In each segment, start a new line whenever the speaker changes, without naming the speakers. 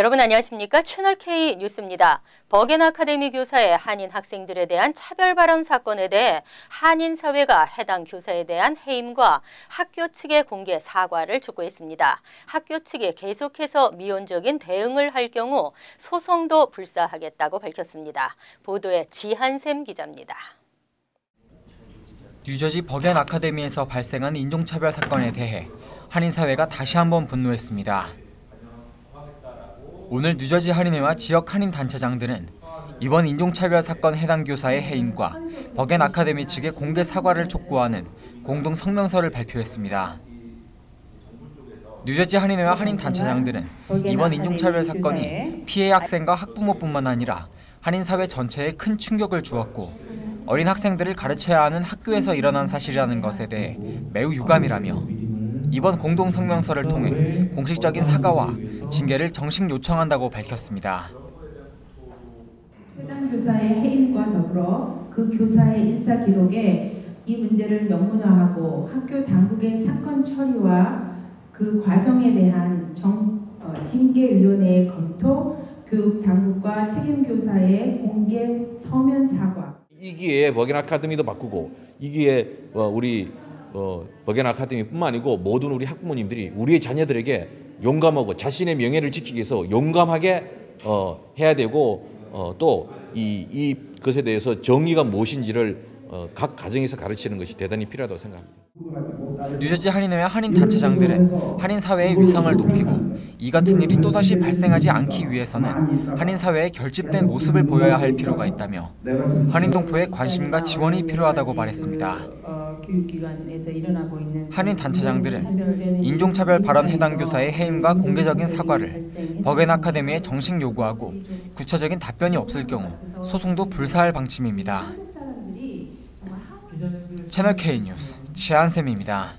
여러분 안녕하십니까? 채널K 뉴스입니다. 버겐 아카데미 교사의 한인 학생들에 대한 차별 발언 사건에 대해 한인 사회가 해당 교사에 대한 해임과 학교 측의 공개 사과를 촉구했습니다. 학교 측이 계속해서 미온적인 대응을 할 경우 소송도 불사하겠다고 밝혔습니다. 보도에 지한샘 기자입니다.
뉴저지 버겐 아카데미에서 발생한 인종차별 사건에 대해 한인 사회가 다시 한번 분노했습니다. 오늘 뉴저지 한인회와 지역 한인 단체장들은 이번 인종차별 사건 해당 교사의 해임과 버겐 아카데미 측의 공개 사과를 촉구하는 공동 성명서를 발표했습니다. 뉴저지 한인회와 한인 단체장들은 이번 인종차별 사건이 피해 학생과 학부모뿐만 아니라 한인 사회 전체에 큰 충격을 주었고 어린 학생들을 가르쳐야 하는 학교에서 일어난 사실이라는 것에 대해 매우 유감이라며 이번 공동 성명서를 통해 공식적인 사과와 징계를 정식 요청한다고 밝혔습니다.
해당 교사의 해임과 더불어 그 교사의 인사 기록에 이 문제를 명문화하고 학교 당국의 사건 처리와 그 과정에 대한 징계위원회의 검토, 교육 당국과 책임 교사의 공개 서면 사과.
이 기회에 버겐 아카데미도 바꾸고 이 기회에 우리 버겐 아카데미뿐만 아니고 모든 우리 학부모님들이 우리의 자녀들에게 용감하고 자신의 명예를 지키기 위해서 용감하게 해야 되고 또 이 것에 대해서 정의가 무엇인지를 각 가정에서 가르치는 것이 대단히 필요하다고 생각합니다.
뉴저지 한인회와 한인 단체장들은 한인 사회의 위상을 높이고 이 같은 일이 또다시 발생하지 않기 위해서는 한인 사회의 결집된 모습을 보여야 할 필요가 있다며 한인 동포의 관심과 지원이 필요하다고 말했습니다. 한인 단체장들은 인종차별 발언 해당 교사의 해임과 공개적인 사과를 버겐 아카데미에 정식 요구하고 구체적인 답변이 없을 경우 소송도 불사할 방침입니다. 채널K 뉴스 지한샘입니다.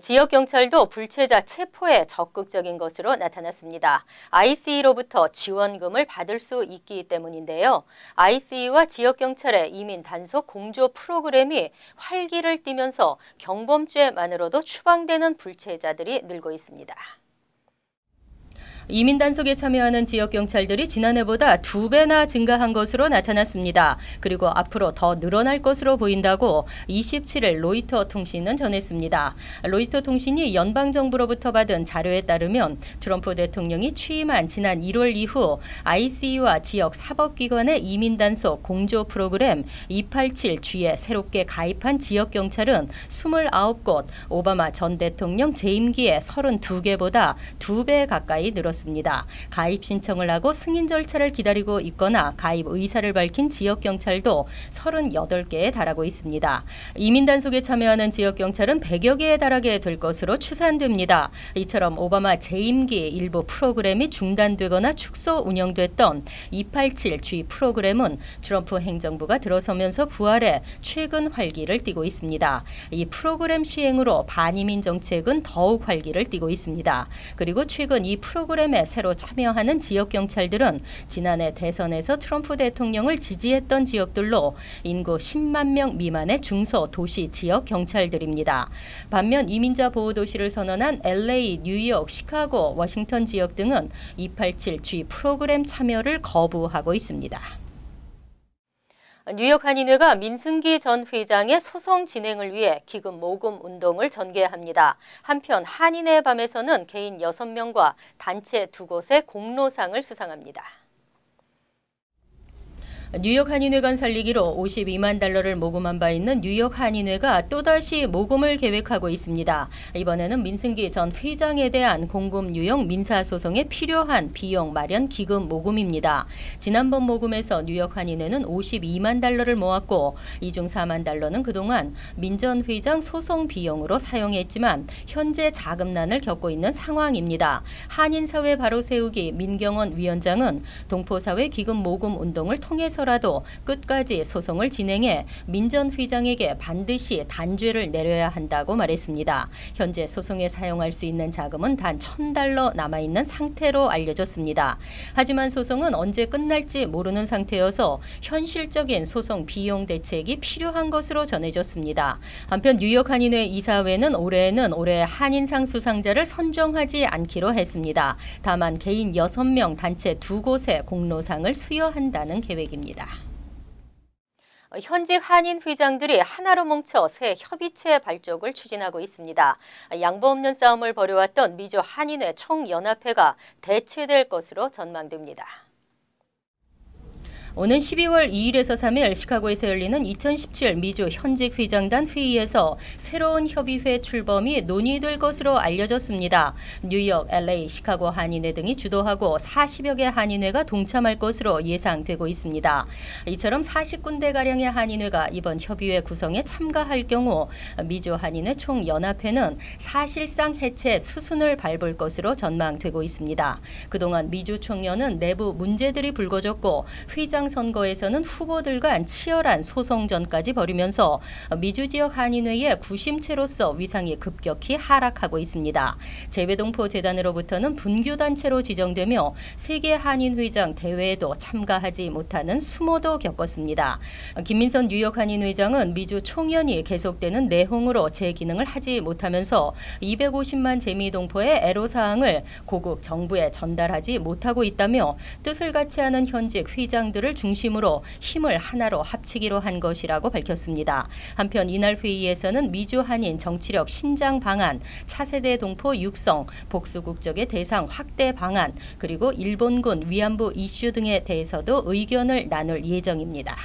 지역경찰도 불체자 체포에 적극적인 것으로 나타났습니다. ICE로부터 지원금을 받을 수 있기 때문인데요. ICE와 지역경찰의 이민 단속 공조 프로그램이 활기를 띠면서 경범죄만으로도 추방되는 불체자들이 늘고 있습니다. 이민 단속에 참여하는 지역 경찰들이 지난해보다 2배나 증가한 것으로 나타났습니다. 그리고 앞으로 더 늘어날 것으로 보인다고 27일 로이터 통신은 전했습니다. 로이터 통신이 연방정부로부터 받은 자료에 따르면 트럼프 대통령이 취임한 지난 1월 이후 ICE와 지역 사법기관의 이민 단속 공조 프로그램 287G에 새롭게 가입한 지역 경찰은 29곳, 오바마 전 대통령 재임기에 32개보다 2배 가까이 늘었습니다. 가입 신청을 하고 승인 절차를 기다리고 있거나 가입 의사를 밝힌 지역 경찰도 38개에 달하고 있습니다. 이민 단속에 참여하는 지역 경찰은 100여 개에 달하게 될 것으로 추산됩니다. 이처럼 오바마 재임기 일부 프로그램이 중단되거나 축소 운영됐던 287G 프로그램은 트럼프 행정부가 들어서면서 부활해 최근 활기를 띠고 있습니다. 이 프로그램 시행으로 반이민 정책은 더욱 활기를 띠고 있습니다. 그리고 최근 이 프로그램에 새로 참여하는 지역 경찰들은 지난해 대선에서 트럼프 대통령을 지지했던 지역들로 인구 10만 명 미만의 중소도시 지역 경찰들입니다. 반면 이민자 보호도시를 선언한 LA, 뉴욕, 시카고, 워싱턴 지역 등은 287G 프로그램 참여를 거부하고 있습니다. 뉴욕 한인회가 민승기 전 회장의 소송 진행을 위해 기금 모금 운동을 전개합니다. 한편 한인회 밤에서는 개인 6명과 단체 2곳의 공로상을 수상합니다. 뉴욕 한인회관 살리기로 52만 달러를 모금한 바 있는 뉴욕 한인회가 또다시 모금을 계획하고 있습니다. 이번에는 민승기 전 회장에 대한 공금 유형 민사소송에 필요한 비용 마련 기금 모금입니다. 지난번 모금에서 뉴욕 한인회는 52만 달러를 모았고 이 중 4만 달러는 그동안 민 전 회장 소송 비용으로 사용했지만 현재 자금난을 겪고 있는 상황입니다. 한인사회 바로 세우기 민경원 위원장은 동포사회 기금 모금 운동을 통해서 싫어서라도 끝까지 소송을 진행해 민 전 회장에게 반드시 단죄를 내려야 한다고 말했습니다. 현재 소송에 사용할 수 있는 자금은 단 $1,000 남아있는 상태로 알려졌습니다. 하지만 소송은 언제 끝날지 모르는 상태여서 현실적인 소송 비용 대책이 필요한 것으로 전해졌습니다. 한편 뉴욕 한인회 이사회는 올해에는 올해 한인상 수상자를 선정하지 않기로 했습니다. 다만 개인 6명, 단체 2곳에 공로상을 수여한다는 계획입니다. 현직 한인 회장들이 하나로 뭉쳐 새 협의체 발족을 추진하고 있습니다. 양보 없는 싸움을 벌여왔던 미주 한인회 총연합회가 대체될 것으로 전망됩니다. 오는 12월 2일에서 3일 시카고에서 열리는 2017 미주 현직 회장단 회의에서 새로운 협의회 출범이 논의될 것으로 알려졌습니다. 뉴욕, LA, 시카고 한인회 등이 주도하고 40여 개 한인회가 동참할 것으로 예상되고 있습니다. 이처럼 40군데가량의 한인회가 이번 협의회 구성에 참가할 경우 미주 한인회 총연합회는 사실상 해체 수순을 밟을 것으로 전망되고 있습니다. 그동안 미주 총연은 내부 문제들이 불거졌고 회장 선거에서는 후보들 간 치열한 소송전까지 벌이면서 미주 지역 한인회의 구심체로서 위상이 급격히 하락하고 있습니다. 재외동포 재단으로부터는 분규단체로 지정되며 세계 한인회장 대회에도 참가하지 못하는 수모도 겪었습니다. 김민선 뉴욕 한인회장은 미주 총연이 계속되는 내홍으로 제 기능을 하지 못하면서 250만 재미동포의 애로사항을 고국 정부에 전달하지 못하고 있다며 뜻을 같이 하는 현직 회장들을 중심으로 힘을 하나로 합치기로 한 것이라고 밝혔습니다. 한편 이날 회의에서는 미주 한인 정치력 신장 방안, 차세대 동포 육성, 복수 국적의 대상 확대 방안, 그리고 일본군 위안부 이슈 등에 대해서도 의견을 나눌 예정입니다.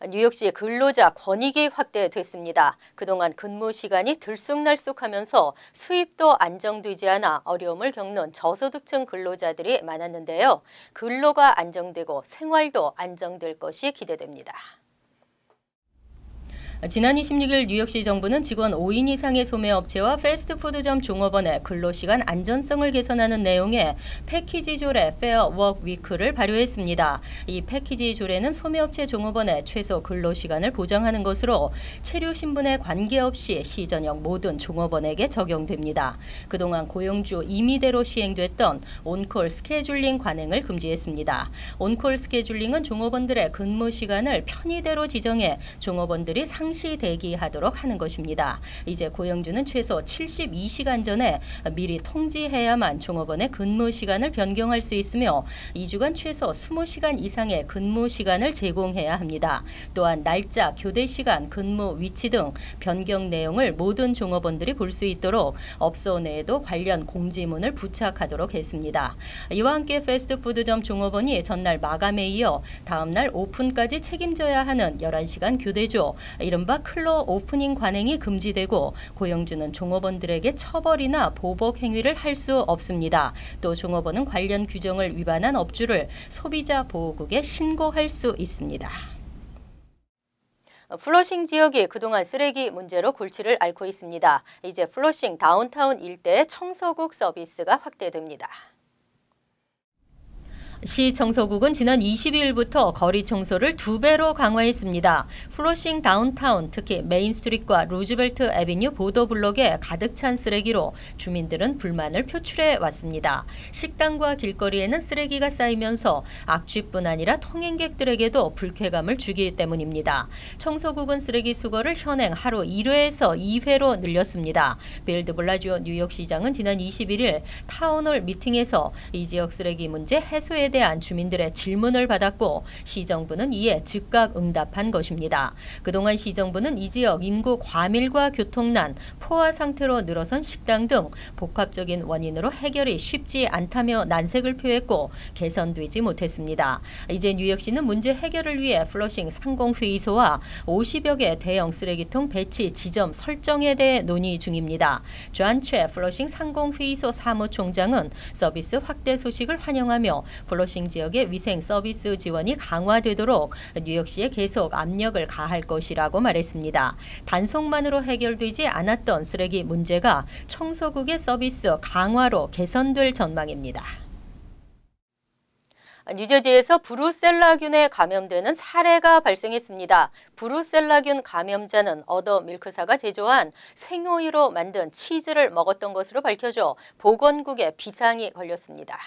뉴욕시 근로자 권익이 확대됐습니다. 그동안 근무 시간이 들쑥날쑥하면서 수입도 안정되지 않아 어려움을 겪는 저소득층 근로자들이 많았는데요. 근로가 안정되고 생활도 안정될 것이 기대됩니다. 지난 26일 뉴욕시 정부는 직원 5인 이상의 소매업체와 패스트푸드점 종업원의 근로시간 안전성을 개선하는 내용의 패키지 조례 페어 워크 위크를 발효했습니다. 이 패키지 조례는 소매업체 종업원의 최소 근로시간을 보장하는 것으로 체류 신분에 관계없이 시 전역 모든 종업원에게 적용됩니다. 그동안 고용주 임의대로 시행됐던 온콜 스케줄링 관행을 금지했습니다. 온콜 스케줄링은 종업원들의 근무 시간을 편의대로 지정해 종업원들이 상시 대기하도록 하는 것입니다. 이제 고용주는 최소 72시간 전에 미리 통지해야만 종업원의 근무 시간을 변경할 수 있으며 2주간 최소 20시간 이상의 근무 시간을 제공해야 합니다. 또한 날짜, 교대 시간, 근무 위치 등 변경 내용을 모든 종업원들이 볼 수 있도록 업소 내에도 관련 공지문을 부착하도록 했습니다. 이와 함께 패스트푸드점 종업원이 전날 마감에 이어 다음날 오픈까지 책임져야 하는 11시간 교대조, 이른바 클로 오프닝 관행이 금지되고 고용주는 종업원들에게 처벌이나 보복 행위를 할 수 없습니다. 또 종업원은 관련 규정을 위반한 업주를 소비자 보호국에 신고할 수 있습니다. 플러싱 지역이 그동안 쓰레기 문제로 골치를 앓고 있습니다. 이제 플러싱 다운타운 일대의 청소국 서비스가 확대됩니다. 시 청소국은 지난 22일부터 거리 청소를 2배로 강화했습니다. 플러싱 다운타운, 특히 메인스트리트과 루즈벨트 애비뉴 보도블록에 가득 찬 쓰레기로 주민들은 불만을 표출해 왔습니다. 식당과 길거리에는 쓰레기가 쌓이면서 악취뿐 아니라 통행객들에게도 불쾌감을 주기 때문입니다. 청소국은 쓰레기 수거를 현행 하루 1회에서 2회로 늘렸습니다. 빌 드 블라지오 뉴욕시장은 지난 21일 타운홀 미팅에서 이 지역 쓰레기 문제 해소에 대한 주민들의 질문을 받았고 시정부는 이에 즉각 응답한 것입니다. 그동안 시정부는 이 지역 인구 과밀과 교통난, 포화 상태로 늘어선 식당 등 복합적인 원인으로 해결이 쉽지 않다며 난색을 표했고 개선되지 못했습니다. 이제 뉴욕시는 문제 해결을 위해 플러싱 상공회의소와 50여 개 대형 쓰레기통 배치 지점 설정에 대해 논의 중입니다. 존 최 플러싱 상공회의소 사무총장은 서비스 확대 소식을 환영하며 플러싱 지역의 위생 서비스 지원이 강화되도록 뉴욕시에 계속 압력을 가할 것이라고 말했습니다. 단속만으로 해결되지 않았던 쓰레기 문제가 청소국의 서비스 강화로 개선될 전망입니다. 뉴저지에서 브루셀라균에 감염되는 사례가 발생했습니다. 브루셀라균 감염자는 어더 밀크사가 제조한 생우유로 만든 치즈를 먹었던 것으로 밝혀져 보건국에 비상이 걸렸습니다.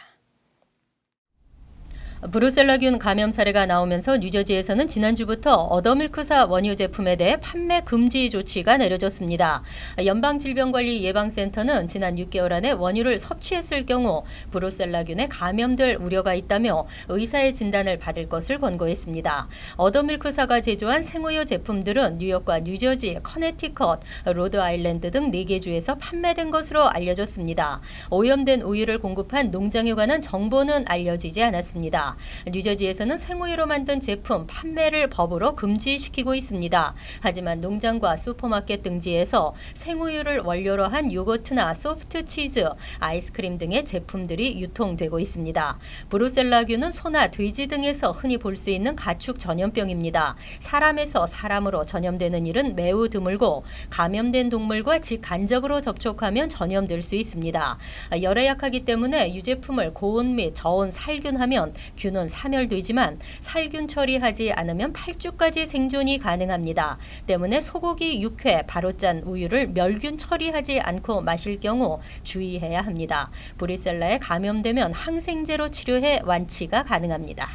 브루셀라균 감염 사례가 나오면서 뉴저지에서는 지난주부터 어더밀크사 원유 제품에 대해 판매 금지 조치가 내려졌습니다. 연방질병관리예방센터는 지난 6개월 안에 원유를 섭취했을 경우 브루셀라균에 감염될 우려가 있다며 의사의 진단을 받을 것을 권고했습니다. 어더밀크사가 제조한 생우유 제품들은 뉴욕과 뉴저지, 커네티컷, 로드아일랜드 등 4개 주에서 판매된 것으로 알려졌습니다. 오염된 우유를 공급한 농장에 관한 정보는 알려지지 않았습니다. 뉴저지에서는 생우유로 만든 제품 판매를 법으로 금지시키고 있습니다. 하지만 농장과 슈퍼마켓 등지에서 생우유를 원료로 한 요거트나 소프트 치즈, 아이스크림 등의 제품들이 유통되고 있습니다. 브루셀라균은 소나 돼지 등에서 흔히 볼 수 있는 가축 전염병입니다. 사람에서 사람으로 전염되는 일은 매우 드물고 감염된 동물과 직간접으로 접촉하면 전염될 수 있습니다. 열에 약하기 때문에 유제품을 고온 및 저온 살균하면 균은 사멸되지만 살균 처리하지 않으면 8주까지 생존이 가능합니다. 때문에 소고기, 육회, 바로 짠 우유를 멸균 처리하지 않고 마실 경우 주의해야 합니다. 브루셀라에 감염되면 항생제로 치료해 완치가 가능합니다.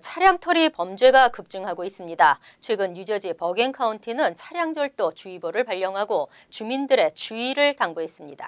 차량 털이 범죄가 급증하고 있습니다. 최근 뉴저지 버겐 카운티는 차량 절도 주의보를 발령하고 주민들의 주의를 당부했습니다.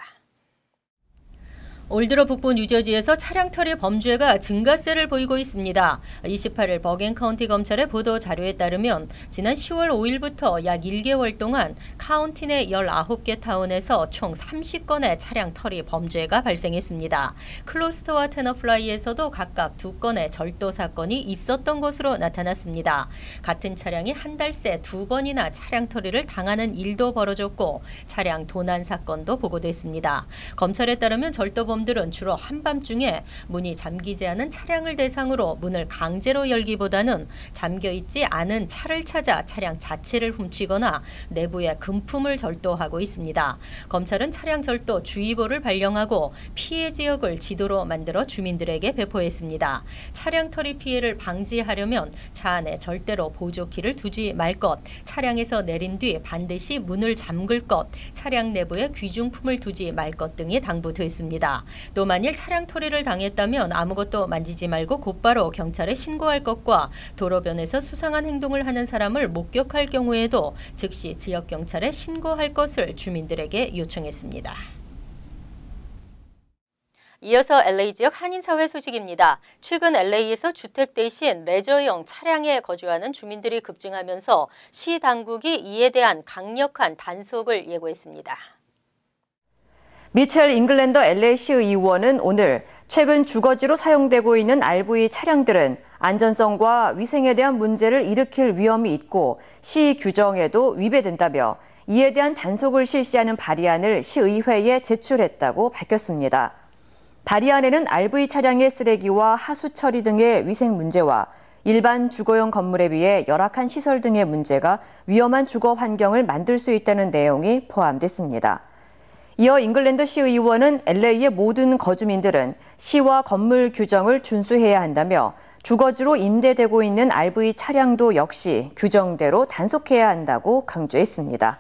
올 들어 북부 뉴저지에서 차량 털이 범죄가 증가세를 보이고 있습니다. 28일 버겐 카운티 검찰의 보도 자료에 따르면 지난 10월 5일부터 약 1개월 동안 카운티 내 19개 타운에서 총 30건의 차량 털이 범죄가 발생했습니다. 클로스터와 테너플라이에서도 각각 2건의 절도 사건이 있었던 것으로 나타났습니다. 같은 차량이 한 달 새 2번이나 차량 털이를 당하는 일도 벌어졌고 차량 도난 사건도 보고됐습니다. 검찰에 따르면 절도범들은 주로 한밤중에 문이 잠기지 않은 차량을 대상으로 문을 강제로 열기보다는 잠겨있지 않은 차를 찾아 차량 자체를 훔치거나 내부의 금품을 절도하고 있습니다. 검찰은 차량 절도 주의보를 발령하고 피해 지역을 지도로 만들어 주민들에게 배포했습니다. 차량 털이 피해를 방지하려면 차 안에 절대로 보조키를 두지 말 것, 차량에서 내린 뒤 반드시 문을 잠글 것, 차량 내부에 귀중품을 두지 말 것 등이 당부됐습니다. 또 만일 차량 털이를 당했다면 아무것도 만지지 말고 곧바로 경찰에 신고할 것과 도로변에서 수상한 행동을 하는 사람을 목격할 경우에도 즉시 지역경찰에 신고할 것을 주민들에게 요청했습니다. 이어서 LA 지역 한인사회 소식입니다. 최근 LA에서 주택 대신 레저용 차량에 거주하는 주민들이 급증하면서 시 당국이 이에 대한 강력한 단속을 예고했습니다.
미첼 잉글랜더 LA시 의원은 오늘 최근 주거지로 사용되고 있는 RV 차량들은 안전성과 위생에 대한 문제를 일으킬 위험이 있고 시 규정에도 위배된다며 이에 대한 단속을 실시하는 발의안을 시의회에 제출했다고 밝혔습니다. 발의안에는 RV 차량의 쓰레기와 하수 처리 등의 위생 문제와 일반 주거용 건물에 비해 열악한 시설 등의 문제가 위험한 주거 환경을 만들 수 있다는 내용이 포함됐습니다. 이어 잉글랜드 시의원은 LA의 모든 거주민들은 시와 건물 규정을 준수해야 한다며 주거지로 임대되고 있는 RV 차량도 역시 규정대로 단속해야 한다고 강조했습니다.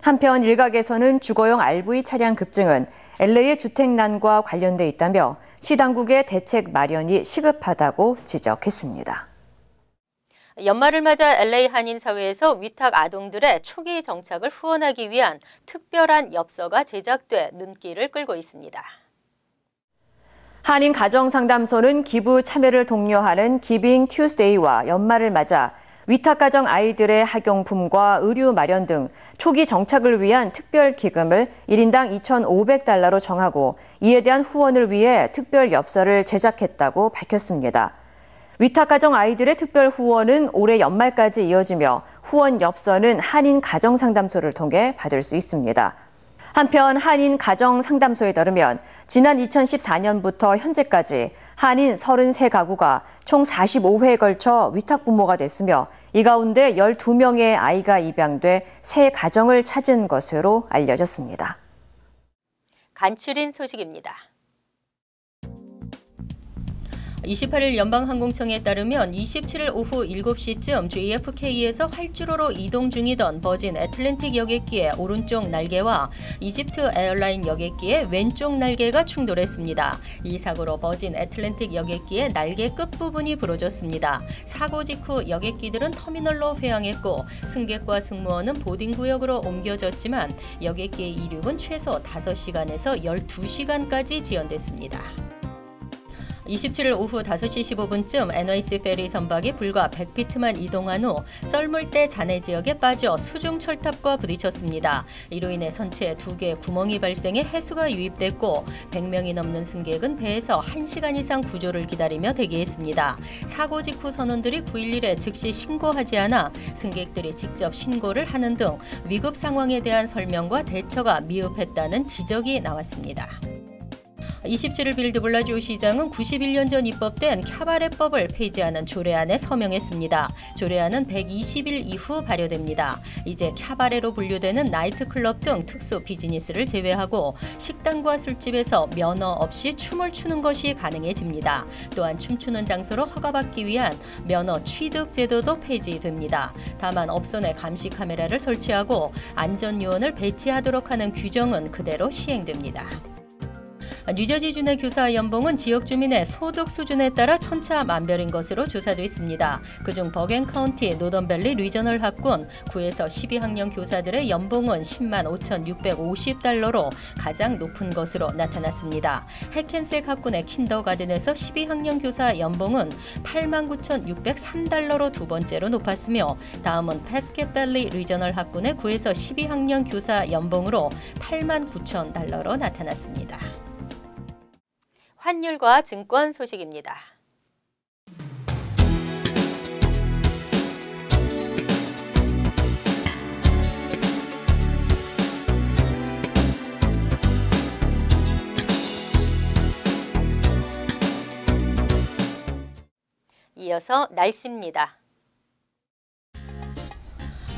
한편 일각에서는 주거용 RV 차량 급증은 LA의 주택난과 관련돼 있다며 시 당국의 대책 마련이 시급하다고 지적했습니다.
연말을 맞아 LA 한인사회에서 위탁 아동들의 초기 정착을 후원하기 위한 특별한 엽서가 제작돼 눈길을 끌고 있습니다.
한인가정상담소는 기부 참여를 독려하는 기빙 튜스데이와 연말을 맞아 위탁가정 아이들의 학용품과 의류 마련 등 초기 정착을 위한 특별 기금을 1인당 $2,500로 정하고 이에 대한 후원을 위해 특별 엽서를 제작했다고 밝혔습니다. 위탁가정 아이들의 특별 후원은 올해 연말까지 이어지며 후원 엽서는 한인가정상담소를 통해 받을 수 있습니다. 한편 한인가정상담소에 따르면 지난 2014년부터 현재까지 한인 33가구가 총 45회에 걸쳐 위탁부모가 됐으며 이 가운데 12명의 아이가 입양돼 새 가정을 찾은 것으로 알려졌습니다.
간추린 소식입니다. 28일 연방항공청에 따르면 27일 오후 7시쯤 JFK에서 활주로로 이동 중이던 버진 애틀랜틱 여객기의 오른쪽 날개와 이집트 에어라인 여객기의 왼쪽 날개가 충돌했습니다. 이 사고로 버진 애틀랜틱 여객기의 날개 끝부분이 부러졌습니다. 사고 직후 여객기들은 터미널로 회항했고 승객과 승무원은 보딩 구역으로 옮겨졌지만 여객기의 이륙은 최소 5시간에서 12시간까지 지연됐습니다. 27일 오후 5시 15분쯤 NYC 페리 선박이 불과 100피트만 이동한 후 썰물대 잔해 지역에 빠져 수중 철탑과 부딪혔습니다. 이로 인해 선체에 2개의 구멍이 발생해 해수가 유입됐고 100명이 넘는 승객은 배에서 1시간 이상 구조를 기다리며 대기했습니다. 사고 직후 선원들이 911에 즉시 신고하지 않아 승객들이 직접 신고를 하는 등 위급 상황에 대한 설명과 대처가 미흡했다는 지적이 나왔습니다. 27일 빌드블라지오 시장은 91년 전 입법된 캬바레법을 폐지하는 조례안에 서명했습니다. 조례안은 120일 이후 발효됩니다. 이제 캬바레로 분류되는 나이트클럽 등 특수 비즈니스를 제외하고 식당과 술집에서 면허 없이 춤을 추는 것이 가능해집니다. 또한 춤추는 장소로 허가받기 위한 면허 취득 제도도 폐지됩니다. 다만 업선에 감시 카메라를 설치하고 안전요원을 배치하도록 하는 규정은 그대로 시행됩니다. 뉴저지주의 교사 연봉은 지역 주민의 소득 수준에 따라 천차만별인 것으로 조사됐습니다. 그중 버겐 카운티 노던밸리 리저널 학군 9에서 12학년 교사들의 연봉은 10만 5,650달러로 가장 높은 것으로 나타났습니다. 해켄색 학군의 킨더가든에서 12학년 교사 연봉은 8만 9,603달러로 두 번째로 높았으며 다음은 패스켓밸리 리저널 학군의 9에서 12학년 교사 연봉으로 8만 9,000달러로 나타났습니다. 환율과 증권 소식입니다. 이어서 날씨입니다.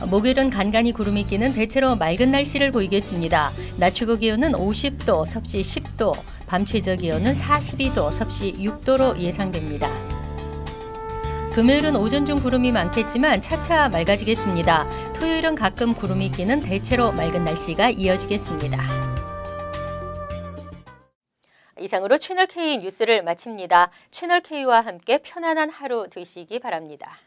목요일은 간간히 구름이 끼는 대체로 맑은 날씨를 보이겠습니다. 낮 최고 기온은 50도, 섭씨 10도, 밤 최저 기온은 42도, 섭씨 6도로 예상됩니다. 금요일은 오전 중 구름이 많겠지만 차차 맑아지겠습니다. 토요일은 가끔 구름이 끼는 대체로 맑은 날씨가 이어지겠습니다. 이상으로 채널K 뉴스를 마칩니다. 채널K와 함께 편안한 하루 되시기 바랍니다.